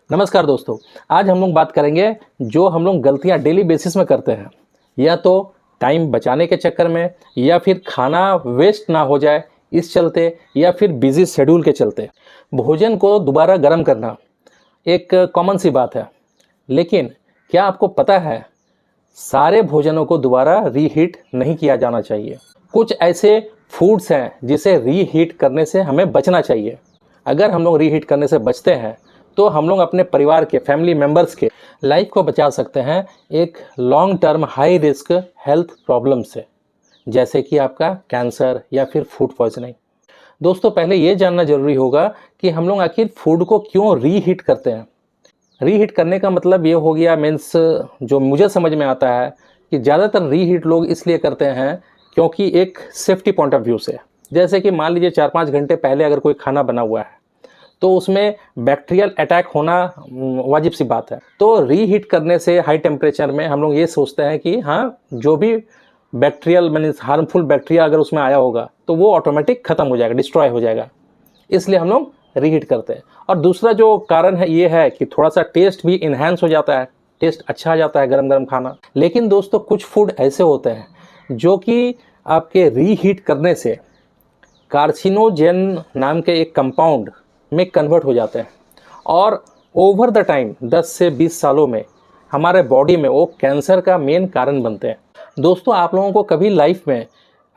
नमस्कार दोस्तों। आज हम लोग बात करेंगे जो हम लोग गलतियां डेली बेसिस में करते हैं, या तो टाइम बचाने के चक्कर में, या फिर खाना वेस्ट ना हो जाए इस चलते, या फिर बिजी शेड्यूल के चलते। भोजन को दोबारा गर्म करना एक कॉमन सी बात है, लेकिन क्या आपको पता है सारे भोजनों को दोबारा रीहीट नहीं किया जाना चाहिए। कुछ ऐसे फूड्स हैं जिसे रीहीट करने से हमें बचना चाहिए। अगर हम लोग रीहीट करने से बचते हैं तो हम लोग अपने परिवार के फैमिली मेम्बर्स के लाइफ को बचा सकते हैं एक long term high risk health problem से, जैसे कि आपका कैंसर या फिर फूड पॉइजनिंग। दोस्तों, पहले ये जानना जरूरी होगा कि हम लोग आखिर फूड को क्यों रीहीट करते हैं। रीहीट करने का मतलब ये हो गया, मीन्स जो मुझे समझ में आता है कि ज़्यादातर रीहीट लोग इसलिए करते हैं क्योंकि एक सेफ्टी पॉइंट ऑफ व्यू से, जैसे कि मान लीजिए 4-5 घंटे पहले अगर कोई खाना बना हुआ है तो उसमें बैक्टीरियल अटैक होना वाजिब सी बात है। तो रीहीट करने से हाई टेम्परेचर में हम लोग ये सोचते हैं कि हाँ, जो भी बैक्टीरियल मीन्स हार्मफुल बैक्टीरिया अगर उसमें आया होगा तो वो ऑटोमेटिक ख़त्म हो जाएगा, डिस्ट्रॉय हो जाएगा, इसलिए हम लोग रीहीट करते हैं। और दूसरा जो कारण है ये है कि थोड़ा सा टेस्ट भी इन्हेंस हो जाता है, टेस्ट अच्छा आ जाता है गरम गरम खाना। लेकिन दोस्तों, कुछ फूड ऐसे होते हैं जो कि आपके रीहीट करने से कार्सिनोजेन नाम के एक कंपाउंड में कन्वर्ट हो जाते हैं, और ओवर द टाइम 10 से 20 सालों में हमारे बॉडी में वो कैंसर का मेन कारण बनते हैं। दोस्तों, आप लोगों को कभी लाइफ में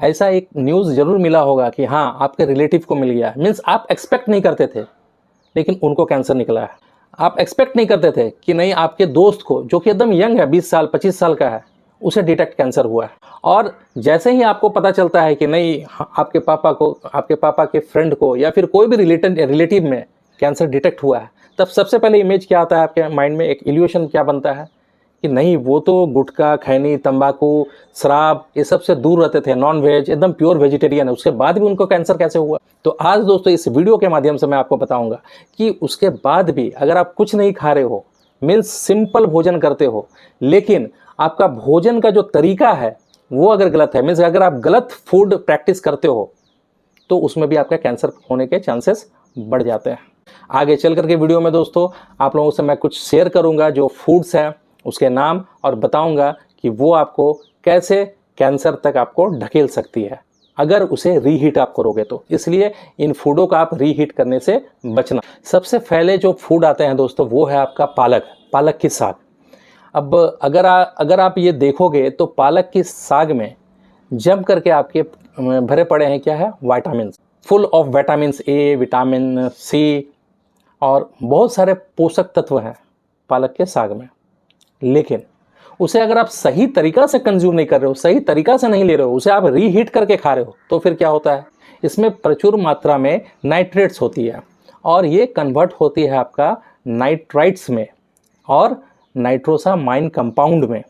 ऐसा एक न्यूज़ ज़रूर मिला होगा कि हाँ, आपके रिलेटिव को मिल गया, मीन्स आप एक्सपेक्ट नहीं करते थे लेकिन उनको कैंसर निकला है। आप एक्सपेक्ट नहीं करते थे कि नहीं, आपके दोस्त को जो कि एकदम यंग है, 20 साल 25 साल का है, उसे डिटेक्ट कैंसर हुआ है। और जैसे ही आपको पता चलता है कि नहीं, आपके पापा को, आपके पापा के फ्रेंड को, या फिर कोई भी रिलेटिव में कैंसर डिटेक्ट हुआ है, तब सबसे पहले इमेज क्या आता है आपके माइंड में, एक इल्यूशन क्या बनता है कि नहीं, वो तो गुटखा, खैनी, तंबाकू, शराब ये सब से दूर रहते थे, नॉन वेज, एकदम प्योर वेजिटेरियन है, उसके बाद भी उनको कैंसर कैसे हुआ। तो आज दोस्तों इस वीडियो के माध्यम से मैं आपको बताऊंगा कि उसके बाद भी अगर आप कुछ नहीं खा रहे हो, मीन्स सिंपल भोजन करते हो, लेकिन आपका भोजन का जो तरीका है वो अगर गलत है, मीन्स अगर आप गलत फूड प्रैक्टिस करते हो, तो उसमें भी आपका कैंसर होने के चांसेस बढ़ जाते हैं। आगे चल करके वीडियो में दोस्तों आप लोगों से मैं कुछ शेयर करूंगा जो फूड्स हैं उसके नाम, और बताऊंगा कि वो आपको कैसे कैंसर तक आपको ढकेल सकती है अगर उसे रीहीट आप करोगे तो। इसलिए इन फूडों का आप रीहीट करने से बचना। सबसे पहले जो फूड आते हैं दोस्तों वो है आपका पालक की साग। अब अगर आप ये देखोगे तो पालक की साग में जम करके आपके भरे पड़े हैं क्या है, vitamin, full of vitamin A, vitamin C, और बहुत सारे पोषक तत्व हैं पालक के साग में। लेकिन उसे अगर आप सही तरीका से कंज्यूम नहीं कर रहे हो, सही तरीका से नहीं ले रहे हो, उसे आप रीहीट करके खा रहे हो, तो फिर क्या होता है, इसमें प्रचुर मात्रा में नाइट्रेट्स होती है, और ये कन्वर्ट होती है आपका नाइट्राइट्स में और नाइट्रोसामाइन कंपाउंड में,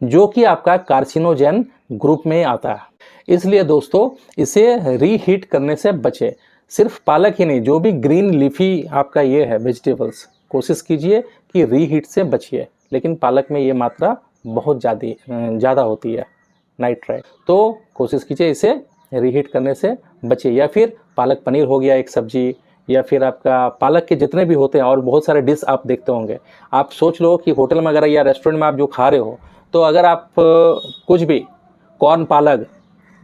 जो कि आपका कार्सिनोजेन ग्रुप में आता है। इसलिए दोस्तों इसे रीहीट करने से बचे। सिर्फ पालक ही नहीं, जो भी ग्रीन लीफी आपका ये है वेजिटेबल्स, कोशिश कीजिए कि रीहीट से बचिए। लेकिन पालक में ये मात्रा बहुत ज़्यादा होती है नाइट्राइट, तो कोशिश कीजिए इसे रीहीट करने से बचिए। या फिर पालक पनीर हो गया एक सब्जी, या फिर आपका पालक के जितने भी होते हैं और बहुत सारे डिश आप देखते होंगे। आप सोच लो कि होटल में अगर या रेस्टोरेंट में आप जो खा रहे हो, तो अगर आप कुछ भी कॉर्न पालक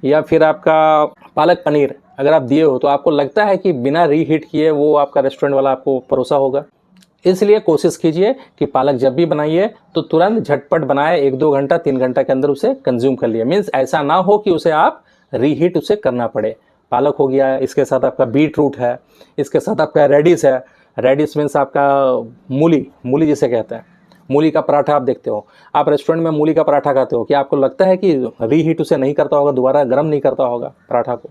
या फिर आपका पालक पनीर अगर आप दिए हो, तो आपको लगता है कि बिना रीहीट किए वो आपका रेस्टोरेंट वाला आपको परोसा होगा। इसलिए कोशिश कीजिए कि पालक जब भी बनाइए तो तुरंत झटपट बनाए, 1-2 घंटा 3 घंटा के अंदर उसे कंज्यूम कर लिए। मीन्स ऐसा ना हो कि उसे आप रीहीट उसे करना पड़े। पालक हो गया, इसके साथ आपका बीट रूट है, इसके साथ आपका रेडिश है। रेडिश मीन्स आपका मूली जिसे कहते हैं, मूली का पराठा आप देखते हो, आप रेस्टोरेंट में मूली का पराठा खाते हो, कि आपको लगता है कि रीहीट उसे नहीं करता होगा, दोबारा गर्म नहीं करता होगा पराठा को।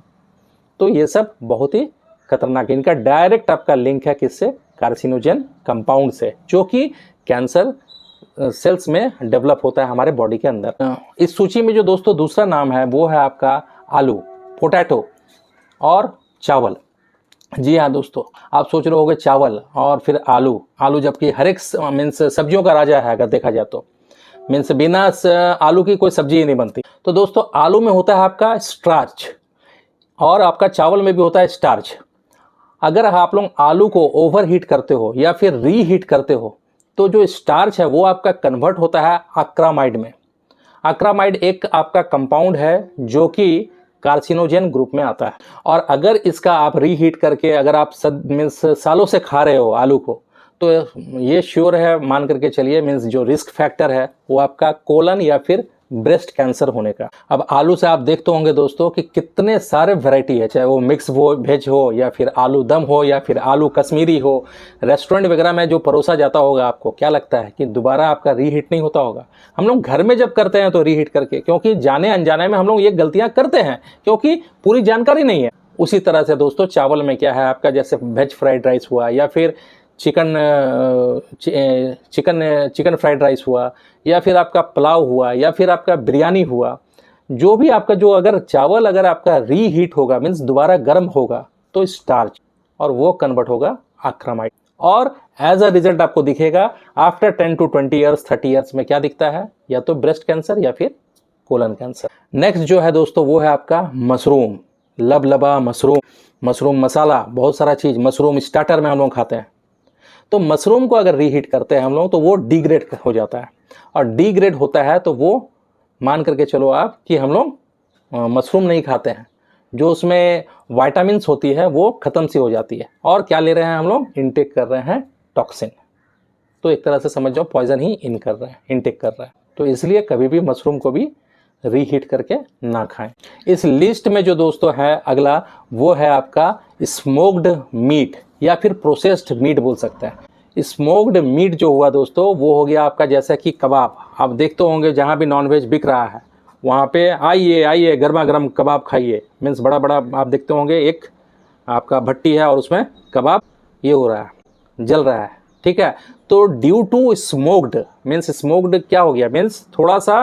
तो ये सब बहुत ही खतरनाक है। इनका डायरेक्ट आपका लिंक है किससे, कार्सिनोजेन कंपाउंड से, जो कि कैंसर सेल्स में डेवलप होता है हमारे बॉडी के अंदर। इस सूची में जो दोस्तों दूसरा नाम है वो है आपका आलू, पोटैटो और चावल। जी हाँ दोस्तों, आप सोच रहे होंगे चावल और फिर आलू जबकि हर एक मीन्स सब्जियों का राजा है अगर देखा जाए तो, मीन्स बिना आलू की कोई सब्जी ही नहीं बनती। तो दोस्तों आलू में होता है आपका स्टार्च, और आपका चावल में भी होता है स्टार्च। अगर आप लोग आलू को ओवर हीट करते हो या फिर रीहीट करते हो तो जो स्टार्च है वो आपका कन्वर्ट होता है अक्रामाइड में। अक्रामाइड एक आपका कंपाउंड है जो कि कार्सिनोजेन ग्रुप में आता है, और अगर इसका आप रीहीट करके अगर आप मीन्स सालों से खा रहे हो आलू को, तो ये श्योर है, मान करके चलिए, मीन्स जो रिस्क फैक्टर है वो आपका कोलन या फिर ब्रेस्ट कैंसर होने का। अब आलू से आप देखते होंगे दोस्तों कि कितने सारे वैरायटी है, चाहे वो मिक्स वेज हो या फिर आलू दम हो या फिर आलू कश्मीरी हो। रेस्टोरेंट वगैरह में जो परोसा जाता होगा, आपको क्या लगता है कि दोबारा आपका रीहीट नहीं होता होगा? हम लोग घर में जब करते हैं तो रीहीट करके, क्योंकि जाने अनजाने में हम लोग ये गलतियां करते हैं क्योंकि पूरी जानकारी नहीं है। उसी तरह से दोस्तों चावल में क्या है आपका, जैसे वेज फ्राइड राइस हुआ या फिर चिकन फ्राइड राइस हुआ या फिर आपका पुलाव हुआ या फिर आपका बिरयानी हुआ, जो भी आपका जो अगर चावल अगर आपका रीहीट होगा मीन्स दोबारा गर्म होगा तो स्टार्च, और वो कन्वर्ट होगा अक्रामाइड, और एज अ रिजल्ट आपको दिखेगा आफ्टर 10 to 20 ईयर्स 30 ईयर्स में क्या दिखता है, या तो ब्रेस्ट कैंसर या फिर कोलन कैंसर। नेक्स्ट जो है दोस्तों वो है आपका मशरूम, लबलबा मशरूम, मशरूम मसाला, बहुत सारा चीज़ मशरूम स्टार्टर में हम लोग खाते हैं। तो मशरूम को अगर रीहीट करते हैं हम लोग तो वो डिग्रेड हो जाता है, और डिग्रेड होता है तो वो मान करके चलो आप कि हम लोग मशरूम नहीं खाते हैं, जो उसमें विटामिन्स होती है वो ख़त्म सी हो जाती है, और क्या ले रहे हैं हम लोग, इनटेक कर रहे हैं टॉक्सिन। तो एक तरह से समझ जाओ पॉइजन ही इनटेक कर रहे हैं। तो इसलिए कभी भी मशरूम को भी रीहीट करके ना खाएं। इस लिस्ट में जो दोस्तों है अगला वो है आपका स्मोक्ड मीट या फिर प्रोसेस्ड मीट बोल सकते हैं। स्मोक्ड मीट जो हुआ दोस्तों वो हो गया आपका जैसा कि कबाब, आप देखते होंगे जहाँ भी नॉनवेज बिक रहा है वहाँ पे आइए आइए गर्मा गर्म कबाब खाइए, मीन्स बड़ा बड़ा आप देखते होंगे एक आपका भट्टी है और उसमें कबाब ये हो रहा है, जल रहा है, ठीक है। तो due to smoked, means smoked क्या हो गया, मीन्स थोड़ा सा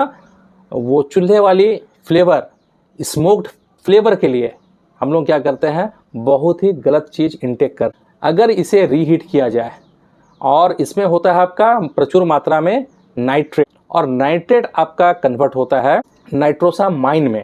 वो चूल्हे वाली फ्लेवर, स्मोक्ड फ्लेवर के लिए हम लोग क्या करते हैं, बहुत ही गलत चीज़ इनटेक कर। अगर इसे रीहीट किया जाए, और इसमें होता है आपका प्रचुर मात्रा में नाइट्रेट, और नाइट्रेट आपका कन्वर्ट होता है नाइट्रोसामाइन में।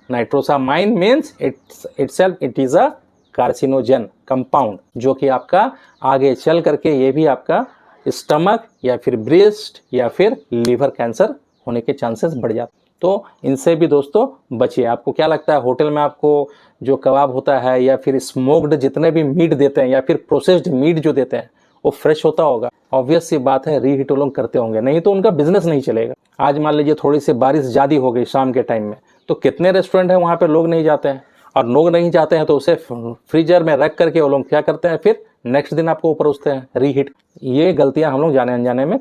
Nitrosamine means it is a carcinogen compound, जो कि आपका आगे चल करके ये भी आपका स्टमक या फिर ब्रेस्ट या फिर लीवर कैंसर होने के चांसेस बढ़ जाते। तो इनसे भी दोस्तों बचिए। आपको क्या लगता है होटल में आपको जो कबाब होता है या फिर स्मोक्ड जितने भी मीट देते हैं या फिर प्रोसेस्ड मीट जो देते हैं वो फ्रेश होता होगा? ऑब्वियस सी बात है, रीहीट वो लोग करते होंगे, नहीं तो उनका बिजनेस नहीं चलेगा। आज मान लीजिए थोड़ी सी बारिश ज़्यादा हो गई शाम के टाइम में, तो कितने रेस्टोरेंट हैं वहाँ पर लोग नहीं जाते हैं, और लोग नहीं जाते हैं तो उसे फ्रीजर में रख करके वो लोग क्या करते हैं, फिर नेक्स्ट दिन आपको परोसते हैं रीहीट। ये गलतियाँ हम लोग जाने अनजाने में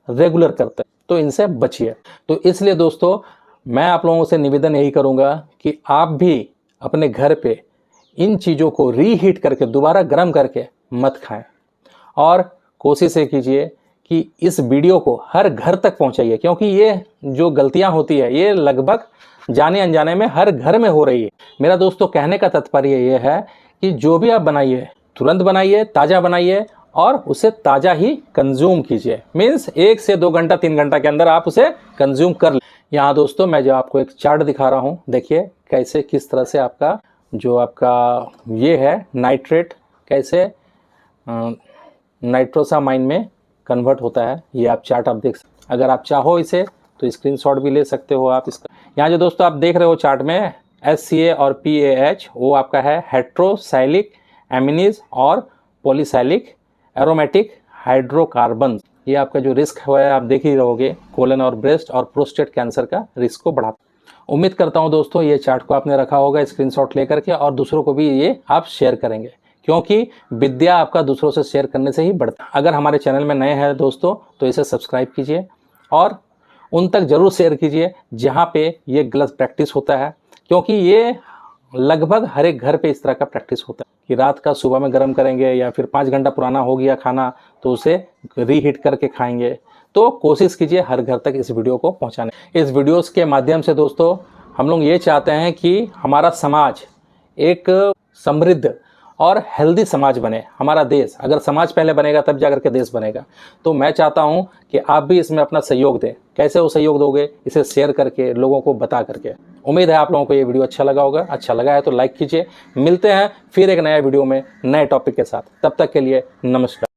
रेगुलर करते हैं, तो इनसे बचिए। तो इसलिए दोस्तों मैं आप लोगों से निवेदन यही करूंगा कि आप भी अपने घर पे इन चीज़ों को रीहीट करके दोबारा गर्म करके मत खाएं, और कोशिश ये कीजिए कि इस वीडियो को हर घर तक पहुंचाइए, क्योंकि ये जो गलतियां होती है ये लगभग जाने अनजाने में हर घर में हो रही है। मेरा दोस्तों कहने का तात्पर्य ये है कि जो भी आप बनाइए तुरंत बनाइए, ताज़ा बनाइए, और उसे ताज़ा ही कंज्यूम कीजिए। मीन्स 1 से 2 घंटा 3 घंटा के अंदर आप उसे कंज्यूम कर लें। यहाँ दोस्तों मैं जो आपको एक चार्ट दिखा रहा हूँ, देखिए कैसे किस तरह से आपका जो आपका ये है नाइट्रेट कैसे नाइट्रोसामाइन में कन्वर्ट होता है। ये आप चार्ट आप देख सकते, अगर आप चाहो इसे तो स्क्रीनशॉट भी ले सकते हो आप इसका। यहाँ जो दोस्तों आप देख रहे हो चार्ट में HCA और PAH वो आपका है हेट्रोसाइलिक एमिनीज और पॉलीसाइलिक एरोमेटिक हाइड्रोकार्बन। ये आपका जो रिस्क है आप देख ही रहोगे, कोलन और ब्रेस्ट और प्रोस्टेट कैंसर का रिस्क को बढ़ाता है। उम्मीद करता हूँ दोस्तों ये चार्ट को आपने रखा होगा स्क्रीनशॉट लेकर के, और दूसरों को भी ये आप शेयर करेंगे, क्योंकि विद्या आपका दूसरों से शेयर करने से ही बढ़ता है। अगर हमारे चैनल में नए हैं दोस्तों तो इसे सब्सक्राइब कीजिए, और उन तक जरूर शेयर कीजिए जहाँ पे ये गलत प्रैक्टिस होता है, क्योंकि ये लगभग हर एक घर पे इस तरह का प्रैक्टिस होता है कि रात का सुबह में गर्म करेंगे या फिर 5 घंटा पुराना हो गया खाना तो उसे रीहीट करके खाएंगे। तो कोशिश कीजिए हर घर तक इस वीडियो को पहुंचाने। इस वीडियोस के माध्यम से दोस्तों हम लोग ये चाहते हैं कि हमारा समाज एक समृद्ध और हेल्दी समाज बने हमारा देश। अगर समाज पहले बनेगा तब जाकर के देश बनेगा। तो मैं चाहता हूं कि आप भी इसमें अपना सहयोग दें। कैसे वो सहयोग दोगे? इसे शेयर करके, लोगों को बता करके। उम्मीद है आप लोगों को ये वीडियो अच्छा लगा होगा। अच्छा लगा है तो लाइक कीजिए। मिलते हैं फिर एक नया वीडियो में नए टॉपिक के साथ। तब तक के लिए नमस्कार।